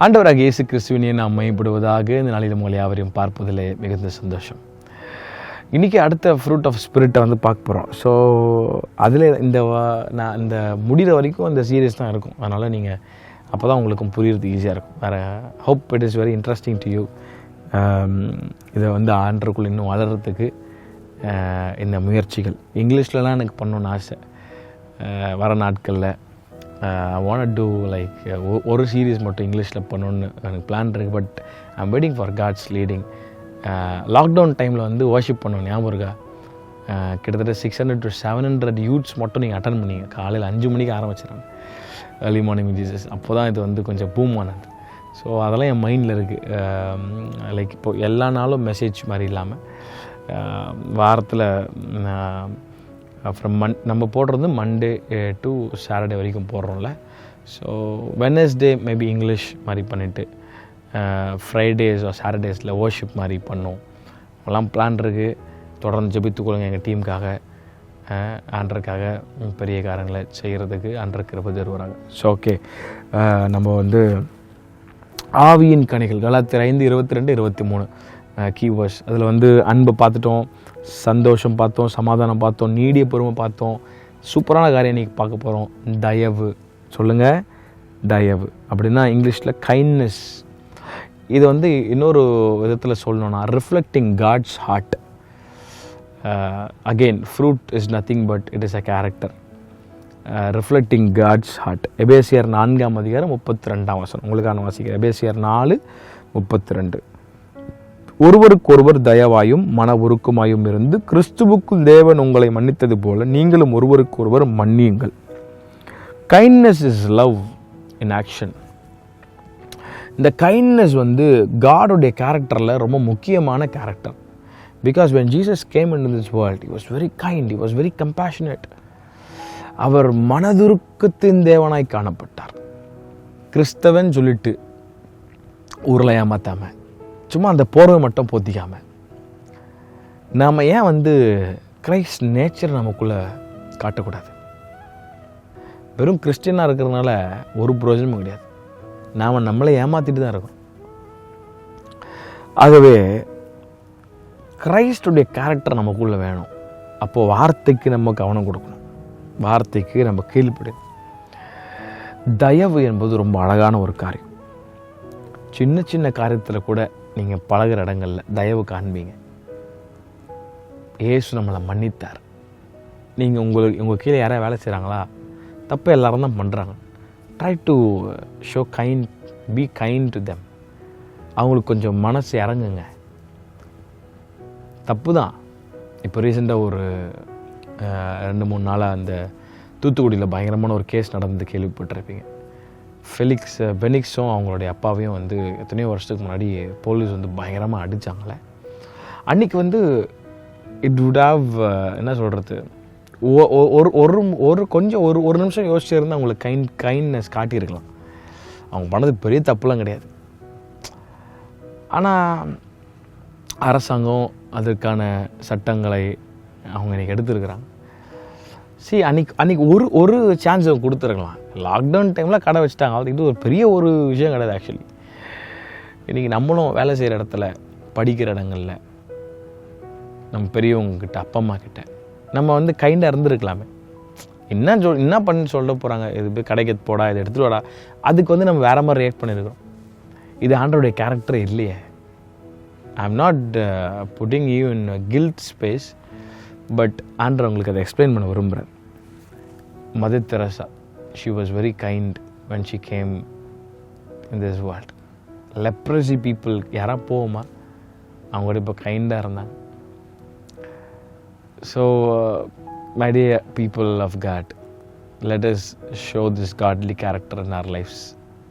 ஆண்டவராக இயேசு கிறிஸ்துவினை நாம் மையப்படுவதாக இந்த நாளில் உங்களை யாவரையும் பார்ப்பதில் மிகுந்த சந்தோஷம். இன்றைக்கி அடுத்த ஃப்ரூட் ஆஃப் ஸ்பிரிட்டை பார்க்க போகிறோம். ஸோ அதில் நான் இந்த முடிகிற வரைக்கும் இந்த சீரியஸ் தான் இருக்கும். அதனால் நீங்கள் அப்போ தான் உங்களுக்கும் புரியுறது ஈஸியாக இருக்கும். வேறு hope it is very interesting to you. இதை ஆண்டருக்குள்ள இன்னும் வளர்கிறதுக்கு இந்த முயற்சிகள் இங்கிலீஷ்லலாம் எனக்கு பண்ணணுன்னு ஆசை. வர நாட்களில் ஐ வாண்ட் டூ லைக் ஒரு சீரீஸ் மட்டும் இங்கிலீஷில் பண்ணணுன்னு எனக்கு பிளான் இருக்குது. But I am waiting for God's leading. Lockdown டைமில் வர்ஷிப் பண்ணுவோம், ஞாபகம் இருக்கா? கிட்டத்தட்ட 600 to 700 யூத்ஸ் மட்டும் நீங்கள் அட்டன் பண்ணிங்க. காலையில் 5 மணிக்கு ஆரம்பிச்சிடறாங்க, ஏர்லி மார்னிங் ஜீசஸ். அப்போ தான் இது கொஞ்சம் பூம் ஆனது. ஸோ அதெல்லாம் என் மைண்டில் இருக்குது. லைக் இப்போது எல்லா நாளும் மெசேஜ் மாதிரி இல்லாமல் வாரத்தில் ஃப்ரம் நம்ம போடுறது மண்டே டு சாட்டர்டே வரைக்கும் போடுறோம்ல. ஸோ வெட்னஸ்டே மேபி இங்கிலீஷ் மாதிரி பண்ணிவிட்டு ஃப்ரைடேஸ் சாட்டர்டேஸில் வர்ஷிப் மாதிரி பண்ணோம். அதெல்லாம் பிளான் இருக்குது. தொடர்ந்து ஜெபித்துக்கொள்ளுங்க எங்கள் டீமுக்காக, ஆண்டருக்காக பெரிய காரியங்களை செய்கிறதுக்கு ஆண்டர் கிருபை தருவாங்க. ஸோ ஓகே, நம்ம ஆவியின் கனிகள் கலாத்தியர் 5:22-23 கீவேர்ட்ஸ். அதில் அன்பை பார்த்துட்டோம், சந்தோஷம் பார்த்தோம், சமாதானம் பார்த்தோம், நீடிய பொறுமை பார்த்தோம். சூப்பரான காரியம் இன்றைக்கி பார்க்க போகிறோம், தயவு. சொல்லுங்கள், தயவு அப்படின்னா இங்கிலீஷில் கைண்ட்னஸ். இது இன்னொரு விதத்தில் சொல்லணும்னா reflecting God's heart. Again fruit is nothing but it is a character. Reflecting God's heart. எபேசியர் 4:32 உங்களுக்கான வாசிக்கிறேன். எபேசியர் 4:32. ஒருவருக்கொருவர் தயவாயும் மன உருக்குமாயும் இருந்து கிறிஸ்துவுக்குள் தேவன் உங்களை மன்னித்தது போல நீங்களும் ஒருவருக்கொருவர் மன்னியுங்கள். Kindness is love in action. இந்த கைண்ட்னஸ் காடோடைய கேரக்டரில் ரொம்ப முக்கியமான character. Because when Jesus came into this world, he was very kind, he was very compassionate. அவர் மனதுருக்கத்தின் தேவனாய் காணப்பட்டார். கிறிஸ்தவன் சொல்லிட்டு ஊரில் ஏமாத்தாம, சும்மா அந்த போர்வை மட்டும் போத்திக்காம, நாம் ஏன் கிரைஸ்ட் நேச்சர் நமக்குள்ளே காட்டக்கூடாது? வெறும் கிறிஸ்டியனாக இருக்கிறதுனால ஒரு பிரயோஜனமும் கிடையாது. நாம் நம்மளை ஏமாற்றிட்டு தான் இருக்கோம். ஆகவே கிரைஸ்டுடைய கேரக்டர் நமக்குள்ளே வேணும். அப்போது வார்த்தைக்கு நம்ம கவனம் கொடுக்கணும், வார்த்தைக்கு நம்ம கீழ்ப்படும். தயவு என்பது ரொம்ப அழகான ஒரு காரியம். சின்ன சின்ன காரியத்தில் கூட நீங்கள் பழகிற இடங்களில் தயவு காண்பீங்க. இயேசு நம்மளை மன்னித்தார். நீங்கள் உங்கள் கீழே யாராவது வேலை செய்கிறாங்களா? தப்பு எல்லாரும் தான் பண்ணுறாங்க. Try to show kind, be kind to them. அவங்களுக்கு கொஞ்சம் மனசு இறங்குங்க. தப்பு தான். இப்போ ரீசெண்டாக ஒரு 2-3 நாளாக அந்த தூத்துக்குடியில் பயங்கரமான ஒரு கேஸ் நடந்து கேள்விப்பட்டிருப்பீங்க. பெனிக்ஸும் அவங்களுடைய அப்பாவையும் எத்தனையோ வருஷத்துக்கு முன்னாடி போலீஸ் பயங்கரமாக அடித்தாங்களே. அன்றைக்கி இட் வுட் ஹாவ் என்ன சொல்கிறது, ஒரு நிமிஷம் யோசிச்சிருந்தால் அவங்களுக்கு கைண்ட்னஸ் காட்டியிருக்கலாம். அவங்க பண்ணது பெரிய தப்புலாம் கிடையாது. ஆனால் அரசாங்கம் அதற்கான சட்டங்களை அவங்க இன்றைக்கி எடுத்துருக்குறாங்க. அன்றைக்கி ஒரு சான்ஸ் அவங்க கொடுத்துருக்கலாம். லாக்டவுன் டைமில் கடை வச்சுட்டாங்க. இது ஒரு பெரிய ஒரு விஷயம் கிடையாது. ஆக்சுவலி இன்றைக்கி நம்மளும் வேலை செய்கிற இடத்துல, படிக்கிற இடங்களில், நம்ம பெரியவங்கக்கிட்ட, அப்பா அம்மா கிட்ட நம்ம கைண்டாக இருந்துருக்கலாமே. என்ன பண்ணி சொல்ல போகிறாங்க, இது போய் கடைக்கு போடா, இதை எடுத்துகிட்டு வாடா, அதுக்கு நம்ம வேறு மாதிரி ரியாக்ட் பண்ணியிருக்கிறோம். இது ஆண்டவருடைய கேரக்டர் இல்லையே. I am not putting you in guilt space, but ஆண்டவர் உங்களுக்கு அதை எக்ஸ்பிளைன் பண்ண விரும்புகிறேன். Mother Teresa, she was very kind when she came in this world. Leprosy people யாராவது போவோமா? அவங்க கூட இப்போ கைண்டாக இருந்தாங்க. So my dear people of God, let us show this godly character in our lives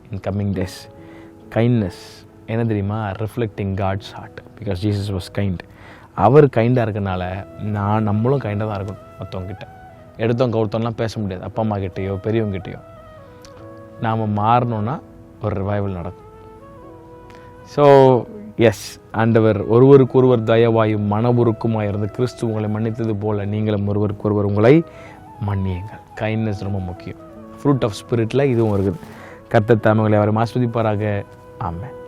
in coming days. Kindness, என்ன தெரியுமா? reflecting God's heart, because Jesus was kind. அவர் கைண்டாக இருக்கனால நம்மளும் கைண்டாக தான் இருக்கணும். மற்றவங்ககிட்ட எடுத்தோம் கவுத்தோம்லாம் பேச முடியாது. அப்பா அம்மா கிட்டேயோ பெரியவங்ககிட்டையோ. நாம் மாறணுன்னா ஒரு ரிவைவல் நடக்கும். ஸோ எஸ், ஆண்டவர் ஒருவருக்கொருவர் தயவாயும் மனவுருக்குமாய் இருந்து கிறிஸ்து உங்களை மன்னித்தது போல நீங்களும் ஒருவருக்கொருவர் உங்களை மன்னியுங்கள். கைண்ட்னஸ் ரொம்ப முக்கியம். ஃப்ரூட் ஆஃப் ஸ்பிரிட்டில் இதுவும் இருக்குது. கர்த்தர் தாமே உங்களை அவரை ஆசீர்வதிப்பாராக. ஆமென்.